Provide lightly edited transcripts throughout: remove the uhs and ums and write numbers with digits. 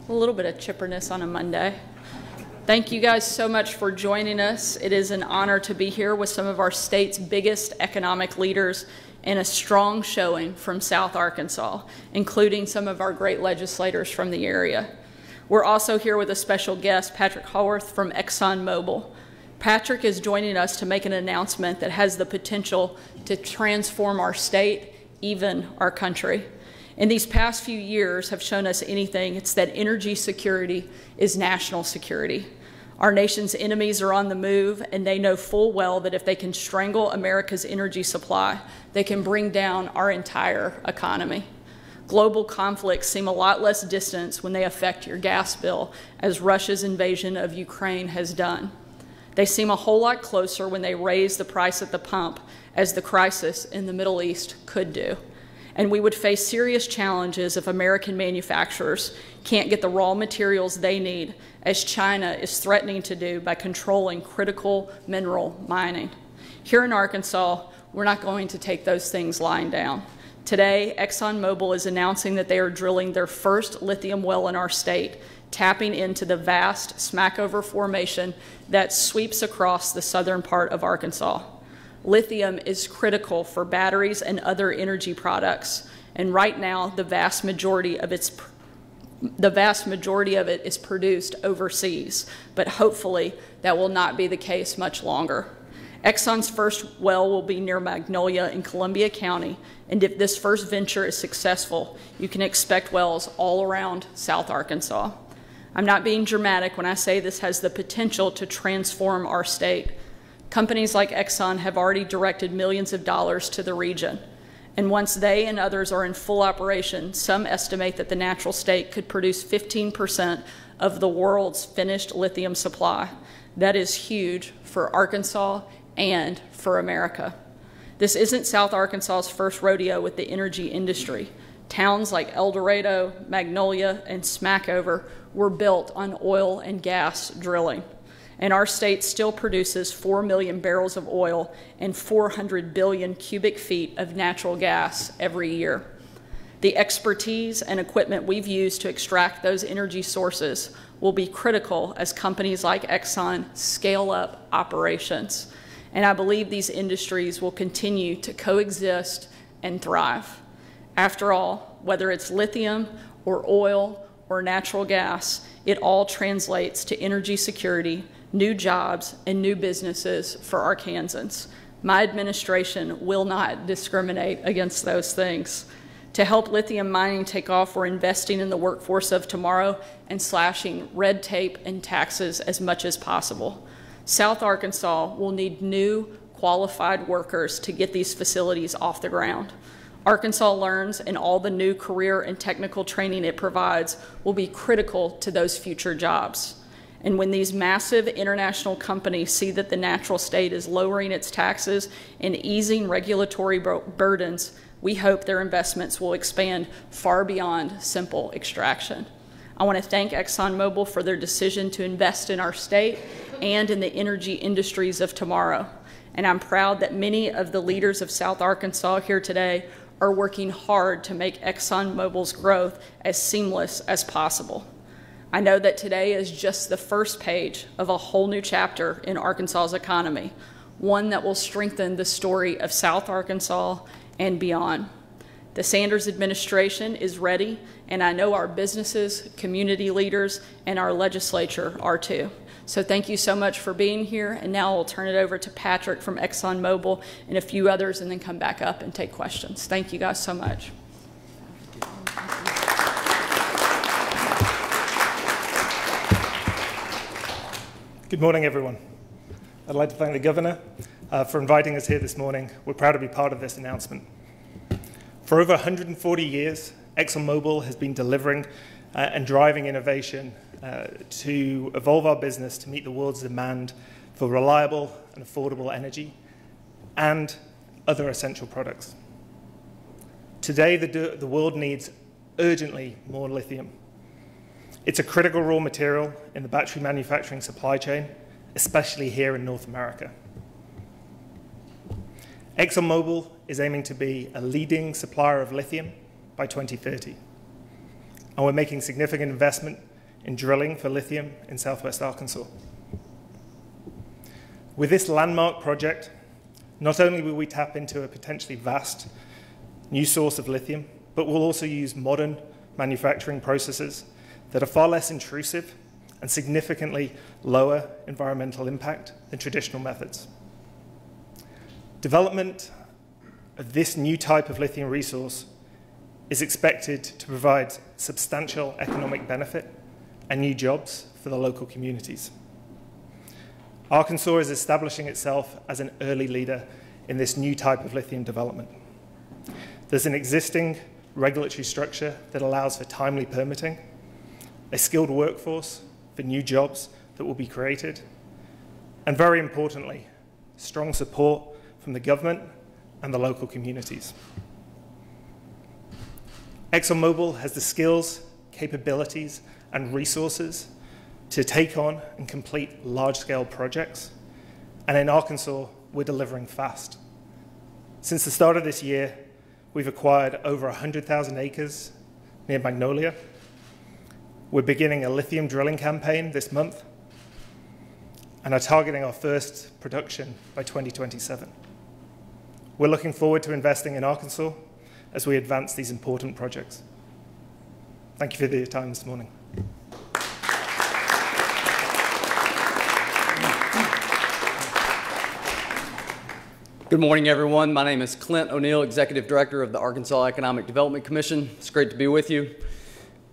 A little bit of chipperness on a Monday. Thank you guys so much for joining us. It is an honor to be here with some of our state's biggest economic leaders and a strong showing from South Arkansas, including some of our great legislators from the area. We're also here with a special guest, Patrick Haworth from ExxonMobil. Patrick is joining us to make an announcement that has the potential to transform our state, even our country. And these past few years have shown us anything, it's that energy security is national security. Our nation's enemies are on the move, and they know full well that if they can strangle America's energy supply, they can bring down our entire economy. Global conflicts seem a lot less distant when they affect your gas bill, as Russia's invasion of Ukraine has done. They seem a whole lot closer when they raise the price at the pump, as the crisis in the Middle East could do. And we would face serious challenges if American manufacturers can't get the raw materials they need, as China is threatening to do by controlling critical mineral mining. Here in Arkansas, we're not going to take those things lying down. Today, ExxonMobil is announcing that they are drilling their first lithium well in our state, tapping into the vast Smackover Formation that sweeps across the southern part of Arkansas. Lithium is critical for batteries and other energy products, and right now the vast majority of it is produced overseas, but hopefully that will not be the case much longer. Exxon's first well will be near Magnolia in Columbia County, and if this first venture is successful, you can expect wells all around South Arkansas. I'm not being dramatic when I say this has the potential to transform our state. Companies like Exxon have already directed millions of dollars to the region, and once they and others are in full operation, some estimate that the natural state could produce 15% of the world's finished lithium supply. That is huge for Arkansas and for America. This isn't South Arkansas's first rodeo with the energy industry. Towns like El Dorado, Magnolia, and Smackover were built on oil and gas drilling. And our state still produces 4 million barrels of oil and 400 billion cubic feet of natural gas every year. The expertise and equipment we've used to extract those energy sources will be critical as companies like Exxon scale up operations. And I believe these industries will continue to coexist and thrive. After all, whether it's lithium or oil or natural gas, it all translates to energy security, new jobs, and new businesses for Arkansans. My administration will not discriminate against those things. To help lithium mining take off, we're investing in the workforce of tomorrow and slashing red tape and taxes as much as possible. South Arkansas will need new, qualified workers to get these facilities off the ground. Arkansas Learns and all the new career and technical training it provides will be critical to those future jobs. And when these massive international companies see that the natural state is lowering its taxes and easing regulatory burdens, we hope their investments will expand far beyond simple extraction. I want to thank ExxonMobil for their decision to invest in our state and in the energy industries of tomorrow. And I'm proud that many of the leaders of South Arkansas here today are working hard to make ExxonMobil's growth as seamless as possible. I know that today is just the first page of a whole new chapter in Arkansas's economy, one that will strengthen the story of South Arkansas and beyond. The Sanders administration is ready, and I know our businesses, community leaders, and our legislature are too. So thank you so much for being here, and now I'll turn it over to Patrick from ExxonMobil and a few others, and then come back up and take questions. Thank you guys so much. Good morning, everyone. I'd like to thank the Governor for inviting us here this morning. We're proud to be part of this announcement. For over 140 years, ExxonMobil has been delivering and driving innovation to evolve our business to meet the world's demand for reliable and affordable energy and other essential products. Today, the world needs urgently more lithium. It's a critical raw material in the battery manufacturing supply chain, especially here in North America. ExxonMobil is aiming to be a leading supplier of lithium by 2030. And we're making significant investment in drilling for lithium in southwest Arkansas. With this landmark project, not only will we tap into a potentially vast new source of lithium, but we'll also use modern manufacturing processes that are far less intrusive and significantly lower environmental impact than traditional methods. Development of this new type of lithium resource is expected to provide substantial economic benefit and new jobs for the local communities. Arkansas is establishing itself as an early leader in this new type of lithium development. There's an existing regulatory structure that allows for timely permitting, a skilled workforce for new jobs that will be created, and very importantly, strong support from the government and the local communities. ExxonMobil has the skills, capabilities, and resources to take on and complete large-scale projects, and in Arkansas, we're delivering fast. Since the start of this year, we've acquired over 100,000 acres near Magnolia. We're beginning a lithium drilling campaign this month and are targeting our first production by 2027. We're looking forward to investing in Arkansas as we advance these important projects. Thank you for your time this morning. Good morning, everyone. My name is Clint O'Neill, Executive Director of the Arkansas Economic Development Commission. It's great to be with you.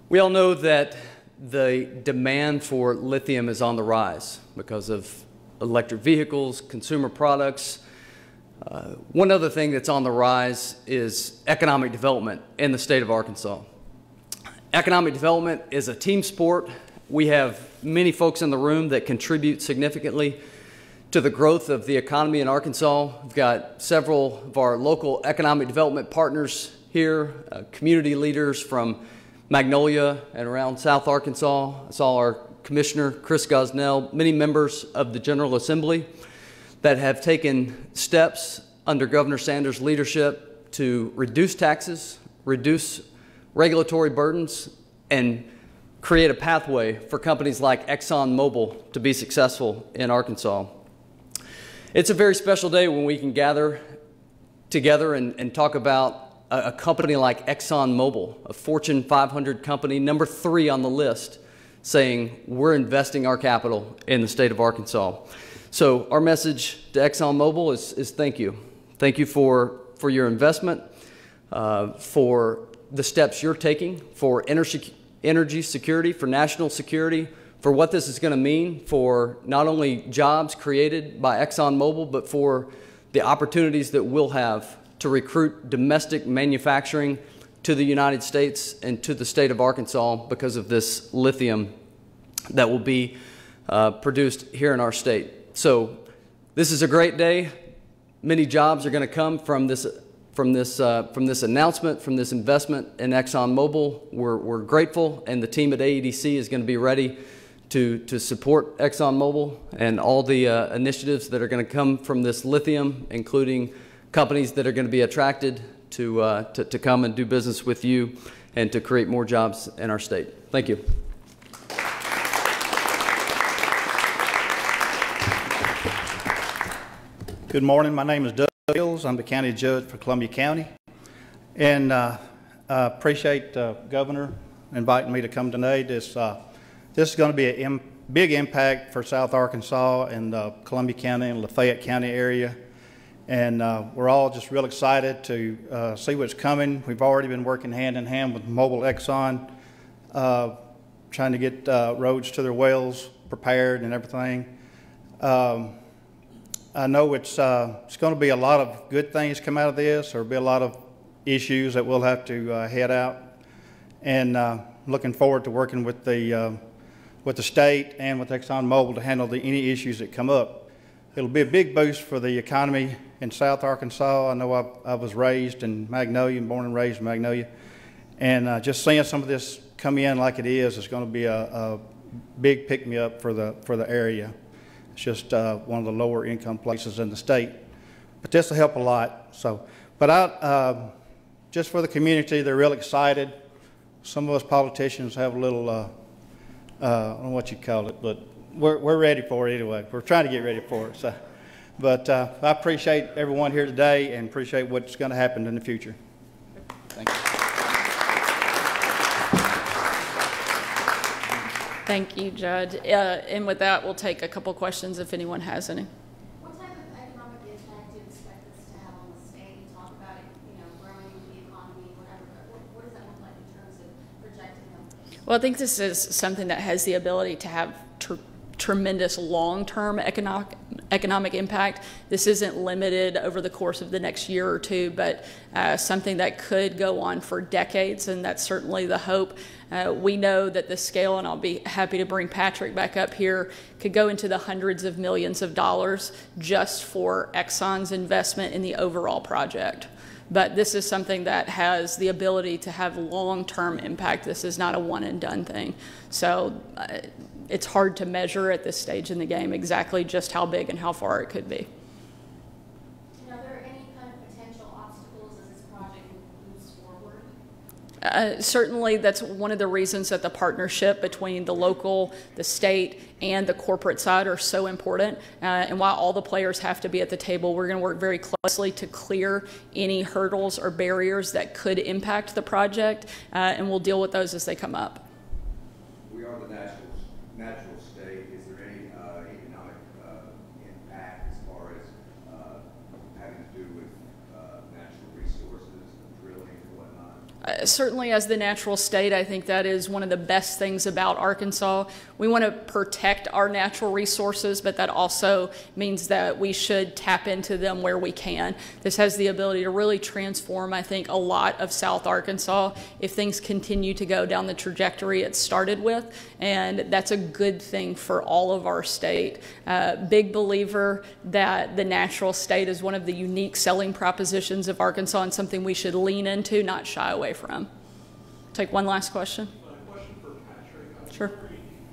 We all know that the demand for lithium is on the rise because of electric vehicles, consumer products. One other thing that's on the rise is economic development in the state of Arkansas. Economic development is a team sport. We have many folks in the room that contribute significantly to the growth of the economy in Arkansas. We've got several of our local economic development partners here, community leaders from Magnolia and around South Arkansas. I saw our Commissioner, Chris Gosnell, many members of the General Assembly that have taken steps under Governor Sanders' leadership to reduce taxes, reduce regulatory burdens, and create a pathway for companies like ExxonMobil to be successful in Arkansas. It's a very special day when we can gather together and talk about a company like ExxonMobil, a Fortune 500 company, number 3 on the list, saying we're investing our capital in the state of Arkansas. So our message to ExxonMobil is thank you. Thank you for your investment, for the steps you're taking for energy security, for national security, for what this is going to mean for not only jobs created by ExxonMobil, but for the opportunities that we'll have to recruit domestic manufacturing to the United States and to the state of Arkansas because of this lithium that will be produced here in our state. So this is a great day. Many jobs are going to come from this announcement, from this investment in ExxonMobil. We're grateful, and the team at AEDC is going to be ready to support ExxonMobil and all the initiatives that are going to come from this lithium, including companies that are going to be attracted to come and do business with you and to create more jobs in our state. Thank you. Good morning. My name is Doug Hills. I'm the county judge for Columbia County. And I appreciate the governor inviting me to come today. This is going to be a big impact for South Arkansas and Columbia County and Lafayette County area. And we're all just real excited to see what's coming. We've already been working hand in hand with Mobil Exxon, trying to get roads to their wells prepared and everything. I know it's going to be a lot of good things come out of this. There'll be a lot of issues that we'll have to head out. And looking forward to working with the state and with ExxonMobil to handle any issues that come up. It'll be a big boost for the economy in South Arkansas. I know I was raised in Magnolia, born and raised in Magnolia. And just seeing some of this come in like it is going to be a big pick-me-up for the area. It's just one of the lower income places in the state. But this will help a lot. So, but just for the community, they're real excited. Some of us politicians have a little I don't know what you call it, but we're ready for it anyway. We're trying to get ready for it. So, but I appreciate everyone here today and appreciate what's going to happen in the future. Thank you. Thank you, Judd. And with that, we'll take a couple questions if anyone has any. What type of economic impact do you expect this to have on the state? You talk about it, growing the economy, whatever. But what does that look like in terms of projecting them? Well, I think this is something that has the ability to have tremendous long-term economic impact. This isn't limited over the course of the next year or two, but something that could go on for decades, and that's certainly the hope. We know that the scale, and I'll be happy to bring Patrick back up here, could go into the hundreds of millions of dollars just for Exxon's investment in the overall project. But this is something that has the ability to have long-term impact. This is not a one-and-done thing. So it's hard to measure at this stage in the game exactly just how big and how far it could be. Are there any kind of potential obstacles as this project moves forward? Certainly, that's one of the reasons that the partnership between the local, the state, and the corporate side are so important. And while all the players have to be at the table, we're going to work very closely to clear any hurdles or barriers that could impact the project, and we'll deal with those as they come up. We are the natural state. Is there any economic impact as far as having to do with natural resources, drilling and whatnot? Certainly, as the natural state, I think that is one of the best things about Arkansas. We want to protect our natural resources, but that also means that we should tap into them where we can. This has the ability to really transform, I think, a lot of South Arkansas if things continue to go down the trajectory it started with, and that's a good thing for all of our state. Big believer that the natural state is one of the unique selling propositions of Arkansas and something we should lean into, not shy away from. Take one last question. A question for Patrick. Sure.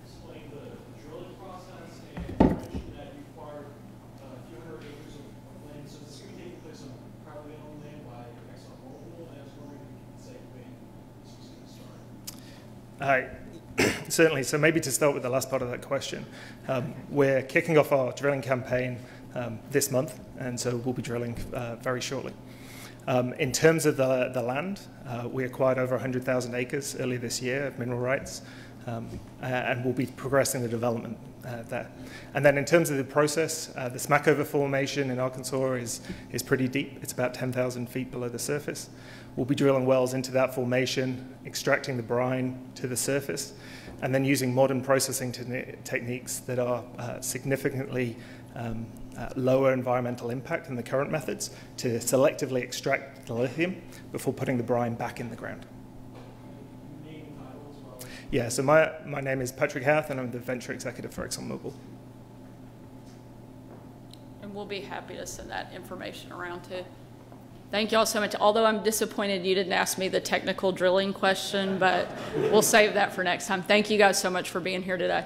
Explain the drilling process, and you mentioned that you acquired a few hundred acres of land. So this is going to take place on privately owned land by ExxonMobil, and I was wondering if you could say when this was going to start. Certainly. So maybe to start with the last part of that question, we're kicking off our drilling campaign this month, and so we'll be drilling very shortly. In terms of the land, we acquired over 100,000 acres earlier this year of mineral rights, and we'll be progressing the development there. And then in terms of the process, the Smackover Formation in Arkansas is pretty deep. It's about 10,000 feet below the surface. We'll be drilling wells into that formation, extracting the brine to the surface, and then using modern processing techniques that are significantly lower environmental impact than the current methods to selectively extract the lithium before putting the brine back in the ground. Name and title as well. Yeah, so my name is Patrick Houth, and I'm the venture executive for ExxonMobil. And we'll be happy to send that information around too. Thank you all so much. Although I'm disappointed you didn't ask me the technical drilling question, but we'll save that for next time. Thank you guys so much for being here today.